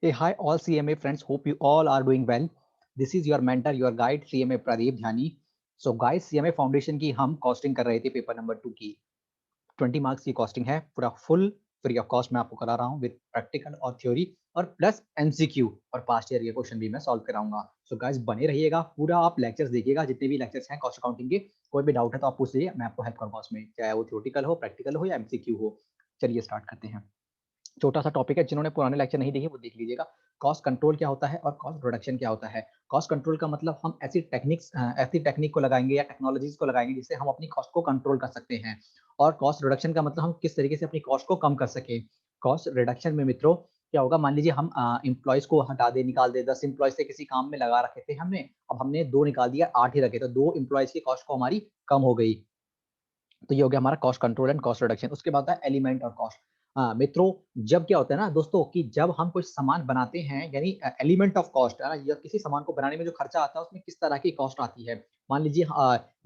Hey, hi all CMA friends. Hope you all are doing well. This is your mentor, your guide, CMA Pradeep Dhyani. So guys, CMA foundation की हम costing कर रहे थे paper number 2 की. 20 marks की costing है, पूरा full free of cost मैं आपको करा रहा हूँ विद प्रैक्टिकल और थ्योरी और प्लस एमसीक्यू और पास्ट ईयर के क्वेश्चन भी मैं सॉल्व कराऊंगा. सो गाइस बने रहिएगा, पूरा आप लेक्चर्स देखिएगा, जितने भी लेक्चर्स हैं कॉस्ट अकाउंटिंग के. कोई भी डाउट है तो आप पूछ लीजिए, मैं आपको हेल्प करूंगा उसमें, चाहे वो थ्योरेटिकल हो, प्रैक्टिकल हो या एमसीक्यू हो. चलिए स्टार्ट करते हैं. छोटा सा टॉपिक है, जिन्होंने पुराने लेक्चर नहीं देखे वो देख लीजिएगा. कॉस्ट कंट्रोल क्या होता है और कॉस्ट प्रोडक्शन क्या होता है. कॉस्ट कंट्रोल का मतलब हम ऐसी टेक्निक को लगाएंगे या टेक्नोलॉजीज को लगाएंगे जिससे हम अपनी कॉस्ट को कंट्रोल कर सकते हैं. और कॉस्ट रिडक्शन का मतलब हम किस तरीके से अपनी कॉस्ट को कम कर सके. कॉस्ट रिडक्शन में मित्रों क्या होगा, मान लीजिए हम एम्प्लॉयज को हटा दे, निकाल दे. 10 एम्प्लॉयज से किसी काम में लगा रखे थे हमने, अब हमने 2 निकाल दिया, 8 ही रखे, तो 2 एम्प्लॉयज की कॉस्ट को हमारी कम हो गई. तो ये हो गया हमारा cost control and cost reduction. उसके बाद है एलिमेंट और कॉस्ट. मित्रों, जब क्या होता है ना दोस्तों कि जब हम कोई सामान बनाते हैं, यानी एलिमेंट ऑफ कॉस्ट है ना, या किसी सामान को बनाने में जो खर्चा आता है उसमें किस तरह की कॉस्ट आती है. मान लीजिए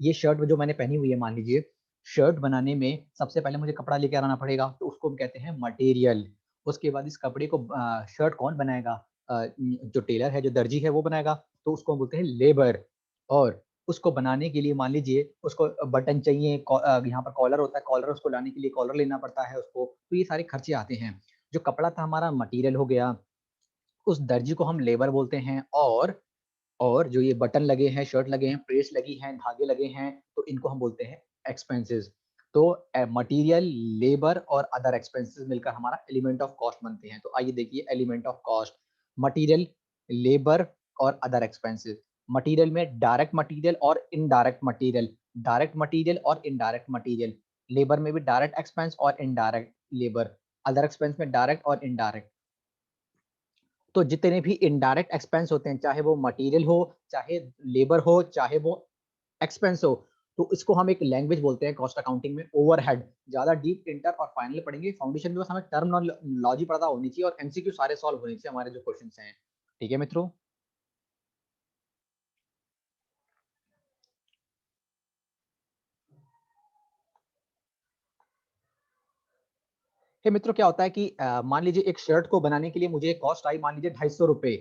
ये शर्ट जो मैंने पहनी हुई है, मान लीजिए शर्ट बनाने में सबसे पहले मुझे कपड़ा लेके आना पड़ेगा, तो उसको हम कहते हैं मटेरियल. उसके बाद इस कपड़े को शर्ट कौन बनाएगा, जो टेलर है, जो दर्जी है वो बनाएगा, तो उसको हम बोलते हैं लेबर. और उसको बनाने के लिए मान लीजिए उसको बटन चाहिए, यहाँ पर कॉलर होता है, कॉलर उसको लाने के लिए कॉलर लेना पड़ता है उसको, तो ये सारे खर्चे आते हैं. जो कपड़ा था हमारा मटेरियल हो गया, उस दर्जी को हम लेबर बोलते हैं. और जो ये बटन लगे हैं, शर्ट लगे हैं, प्रेस लगी हैं, धागे लगे हैं, तो इनको हम बोलते हैं एक्सपेंसेस. तो मटेरियल, लेबर और अदर एक्सपेंसेस मिलकर हमारा एलिमेंट ऑफ कॉस्ट बनते हैं. तो आइए देखिए element of cost. Material, labour और अदर एक्सपेंसेस. मटेरियल में डायरेक्ट मटेरियल और इनडायरेक्ट मटेरियल, डायरेक्ट मटेरियल और इनडायरेक्ट मटेरियल. लेबर में भी डायरेक्ट एक्सपेंस और इनडायरेक्ट लेबर. अदर एक्सपेंस में डायरेक्ट और इनडायरेक्ट. तो जितने भी इनडायरेक्ट एक्सपेंस होते हैं, चाहे वो मटेरियल हो, चाहे लेबर हो, चाहे वो एक्सपेंस हो, तो इसको हम एक लैंग्वेज बोलते हैं कॉस्ट अकाउंटिंग में, ओवरहेड. ज्यादा डीप, इंटर और फाइनल पढ़ेंगे. फाउंडेशन में बस हमें टर्मिनोलॉजी पता होनी चाहिए और एमसीक्यू सारे सॉल्व होने चाहिए हमारे जो क्वेश्चंस हैं. ठीक है मित्रों. हे मित्रों, क्या होता है कि मान लीजिए एक शर्ट को बनाने के लिए मुझे कॉस्ट आई मान लीजिए 250 रुपए.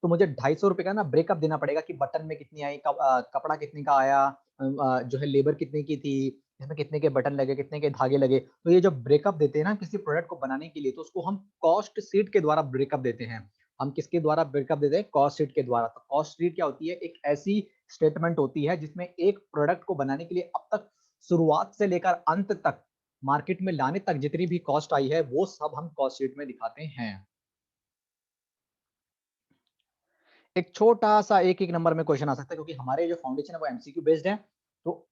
तो मुझे 250 रुपए का ना ब्रेकअप देना पड़ेगा कि बटन में कितनी आई, कपड़ा कितने का आया, जो है लेबर कितने की थी, इसमें कितने के बटन लगे, कितने के धागे लगे. तो ये जो ब्रेकअप देते हैं ना किसी प्रोडक्ट को बनाने के लिए, तो उसको हम कॉस्ट शीट के द्वारा ब्रेकअप देते हैं. हम किसके द्वारा ब्रेकअप देते हैं, कॉस्ट शीट के द्वारा. तो कॉस्ट शीट क्या होती है, एक ऐसी स्टेटमेंट होती है जिसमें एक प्रोडक्ट को बनाने के लिए अब तक शुरुआत से लेकर अंत तक, मार्केट में लाने तक जितनी भी कॉस्ट आई है, वो सब हम कॉस्ट शीट में दिखाते हैं. एक छोटा सा एक एक नंबर में क्वेश्चन आ सकता है, क्योंकि हमारे जो फाउंडेशन है वो एमसीक्यू बेस्ड है. तो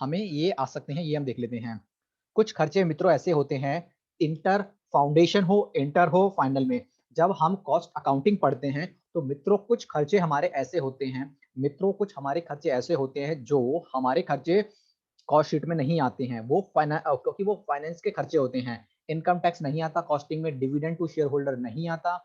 हमें ये आ सकते हैं, ये हम देख लेते हैं. कुछ खर्चे मित्रों ऐसे होते हैं, इंटर फाउंडेशन हो, इंटर हो, फाइनल में जब हम कॉस्ट अकाउंटिंग पढ़ते हैं, तो मित्रों कुछ खर्चे हमारे ऐसे होते हैं, मित्रों कुछ हमारे खर्चे ऐसे होते हैं जो हमारे खर्चे कॉस्ट शीट में नहीं आते हैं. वो क्योंकि वो फाइनेंस के खर्चे होते हैं. इनकम टैक्स नहीं आता कॉस्टिंग में, डिविडेंड टू शेयर होल्डर नहीं आता,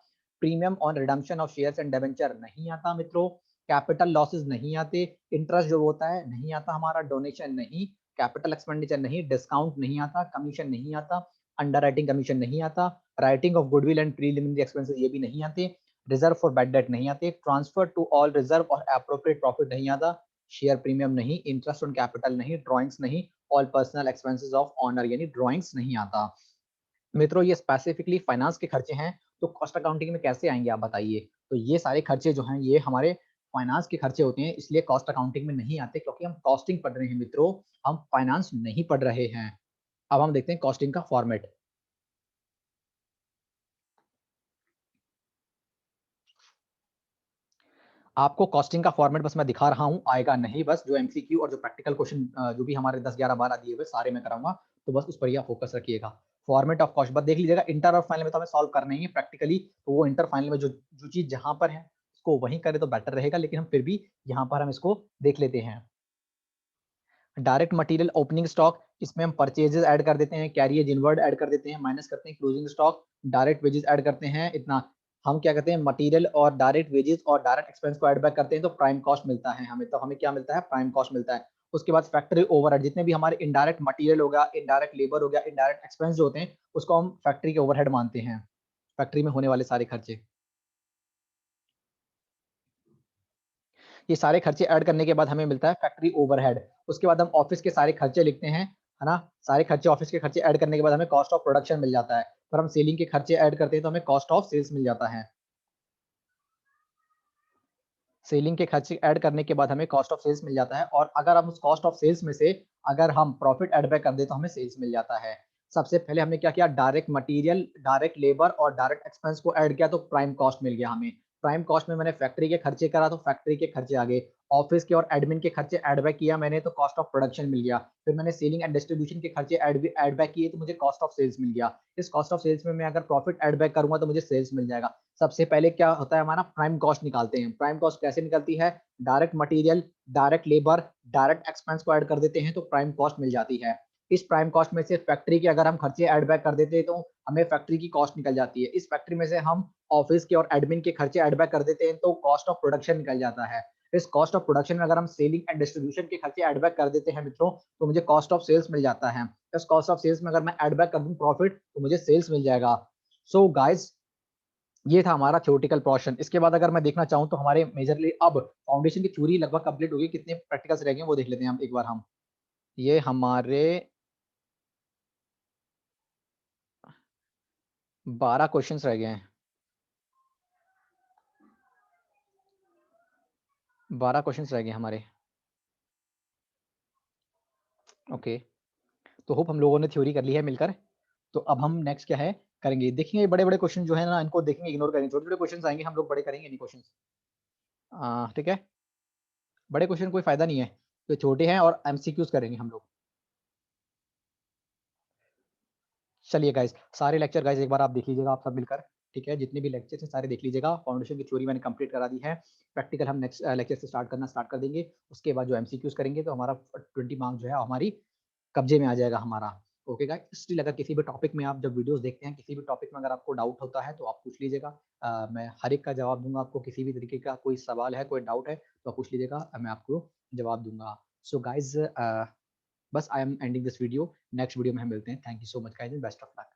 premium on redemption of shares and debenture नहीं आता मित्रों, कैपिटल लॉसेस नहीं आते, इंटरेस्ट जो होता है नहीं आता हमारा, डोनेशन नहीं, कैपिटल एक्सपेंडिचर नहीं, डिस्काउंट नहीं आता, कमीशन नहीं आता, अंडर राइटिंग कमीशन नहीं आता, writing of goodwill and preliminary expenses ये भी नहीं आते, रिजर्व फॉर बैड डेट नहीं आते, ट्रांसफर टू ऑल रिजर्व और एप्रोप्रिएट प्रॉफिट नहीं आता, शेयर प्रीमियम नहीं, इंटरेस्ट ऑन कैपिटल नहीं, ड्रॉइंग्स नहीं, all personal expenses of owner यानी ड्रॉइंग्स नहीं आता. मित्रों ये स्पेसिफिकली फाइनेंस के खर्चे हैं, तो कॉस्ट अकाउंटिंग में कैसे आएंगे आप बताइए. तो ये सारे खर्चे जो हैं ये हमारे फाइनेंस के खर्चे होते हैं, इसलिए कॉस्ट अकाउंटिंग में नहीं आते, क्योंकि हम कॉस्टिंग पढ़ रहे हैं मित्रों, हम फाइनेंस नहीं पढ़ रहे हैं. अब हम देखते हैं कॉस्टिंग का फॉर्मेट. आपको कॉस्टिंग का फॉर्मेट बस मैं दिखा रहा हूँ, आएगा नहीं, बस जो एमसीक्यू और जो प्रैक्टिकल क्वेश्चन जो भी हमारे 10 11 12 दिए हुए सारे मैं कराऊंगा. तो बस उस पर ही आप फोकस रखिएगा. फॉर्मेट ऑफ कॉस्ट बस देख लीजिएगा. इंटर और फाइनल में तो हमें सॉल्व करना ही है प्रैक्टिकली, तो वो इंटर फाइनल में जो जो चीज जहां पर है उसको वहीं करें तो बेटर रहेगा, लेकिन हम फिर भी यहाँ पर हम इसको देख लेते हैं. डायरेक्ट मटेरियल ओपनिंग स्टॉक, इसमें हम परचेजेस ऐड कर देते हैं, कैरियज इनवर्ड ऐड कर देते हैं, माइनस करते हैं closing stock, direct wages add करते हैं इतना. हम क्या करते हैं, मटेरियल और डायरेक्ट वेजेस और डायरेक्ट एक्सपेंस को ऐड बैक करते हैं, तो प्राइम कॉस्ट मिलता है हमें. तो हमें क्या मिलता है, प्राइम कॉस्ट मिलता है. उसके बाद फैक्ट्री ओवरहेड, जितने भी हमारे इनडायरेक्ट मटेरियल हो गया, इनडायरेक्ट लेबर हो गया, इनडायरेक्ट एक्सपेंस जो होते हैं उसको हम फैक्ट्री के ओवरहेड मानते हैं, फैक्ट्री में होने वाले सारे खर्चे. ये सारे खर्चे ऐड करने के बाद हमें मिलता है फैक्ट्री ओवरहेड। उसके बाद हम ऑफिस के सारे खर्चे लिखते हैं, है ना, सारे खर्चे ऑफिस के खर्चे ऐड करने के बाद हमें कॉस्ट ऑफ प्रोडक्शन मिल जाता है। पर हम सेलिंग के खर्चे ऐड करते हैं तो हमें कॉस्ट ऑफ सेल्स मिल जाता है। सेलिंग के खर्चे ऐड करने के बाद हमें कॉस्ट ऑफ सेल्स मिल जाता है, और अगर हम उस कॉस्ट ऑफ सेल्स में से अगर हम प्रॉफिट ऐड बैक कर दें तो हमें सेल्स मिल जाता है। सबसे पहले हमने क्या किया, डायरेक्ट मटेरियल, डायरेक्ट लेबर और डायरेक्ट एक्सपेंस को ऐड किया तो प्राइम कॉस्ट मिल गया हमें। प्राइम कॉस्ट में मैंने फैक्ट्री के खर्चे करा तो फैक्ट्री के खर्चे आ गए। ऑफिस के और एडमिन के खर्चे ऐड बैक किया मैंने तो कॉस्ट ऑफ प्रोडक्शन मिल गया। फिर मैंने सेलिंग एंड डिस्ट्रीब्यूशन के खर्चे ऐड बैक किए तो मुझे कॉस्ट ऑफ सेल्स मिल गया। इस कॉस्ट ऑफ सेल्स में मैं अगर प्रॉफिट ऐड बैक करूंगा तो मुझे सेल्स मिल जाएगा। सबसे पहले क्या होता है, हमारा प्राइम कॉस्ट निकालते हैं। प्राइम कॉस्ट कैसे निकलती है, direct material, direct labour, direct expense को ऐड कर देते हैं तो प्राइम कॉस्ट मिल जाती है। इस प्राइम कॉस्ट में से फैक्ट्री के अगर हम खर्चे ऐड बैक कर देते हैं तो हमें फैक्ट्री की कॉस्ट निकल जाती है। इस फैक्ट्री में से हम ऑफिस के और एडमिन के खर्चे ऐड बैक कर देते हैं तो कॉस्ट ऑफ प्रोडक्शन निकल जाता है। इस कॉस्ट ऑफ प्रोडक्शन में अगर हम सेलिंग एंड डिस्ट्रीब्यूशन के खर्चे ऐड बैक कर देते हैं मित्रों तो मुझे कॉस्ट ऑफ सेल्स मिल जाता है। इस कॉस्ट ऑफ सेल्स में अगर मैं ऐड बैक कर दूं प्रॉफिट तो मुझे सेल्स मिल जाएगा। सो गाइस, ये था हमारा थ्योरेटिकल पोर्शन। इसके बाद अगर मैं देखना चाहूँ तो हमारे मेजरली अब फाउंडेशन की थ्योरी लगभग कंप्लीट हो गई। कितने प्रैक्टिकल्स रह गए वो देख लेते हैं हम एक बार। हम ये हमारे 12 क्वेश्चंस रह गए हैं। 12 क्वेश्चंस रह गए हमारे। ओके, तो होप हम लोगों ने थ्योरी कर ली है मिलकर। तो अब हम नेक्स्ट क्या है करेंगे, देखेंगे बड़े बड़े क्वेश्चन जो है ना इनको देखेंगे, इग्नोर करेंगे। छोटे छोटे क्वेश्चन आएंगे हम लोग बड़े करेंगे नहीं क्वेश्चन। ठीक है, बड़े क्वेश्चन कोई फायदा नहीं है तो छोटे हैं और एमसीक्यूज करेंगे हम लोग। चलिए गाइस, सारे लेक्चर गाइस एक बार आप देख लीजिएगा आप सब मिलकर। ठीक है, जितने भी लेक्चर हैं सारे देख लीजिएगा। फाउंडेशन की थ्योरी मैंने कंप्लीट करा दी है। प्रैक्टिकल हम नेक्स्ट लेक्चर से स्टार्ट कर देंगे। उसके बाद जो एमसीक्यूज करेंगे तो हमारा 20 मार्क्स जो है हमारी कब्जे में आ जाएगा हमारा। ओके गाइस, स्टिल अगर किसी भी टॉपिक में आप जब वीडियोस देखते हैं किसी भी टॉपिक में अगर आपको डाउट होता है तो आप पूछ लीजिएगा। मैं हर एक का जवाब दूंगा आपको। किसी भी तरीके का कोई सवाल है, कोई डाउट है तो आप पूछ लीजिएगा, मैं आपको जवाब दूंगा। सो गाइज, बस I am ending this video. Next video में हम मिलते हैं। Thank you so much guys, best of luck.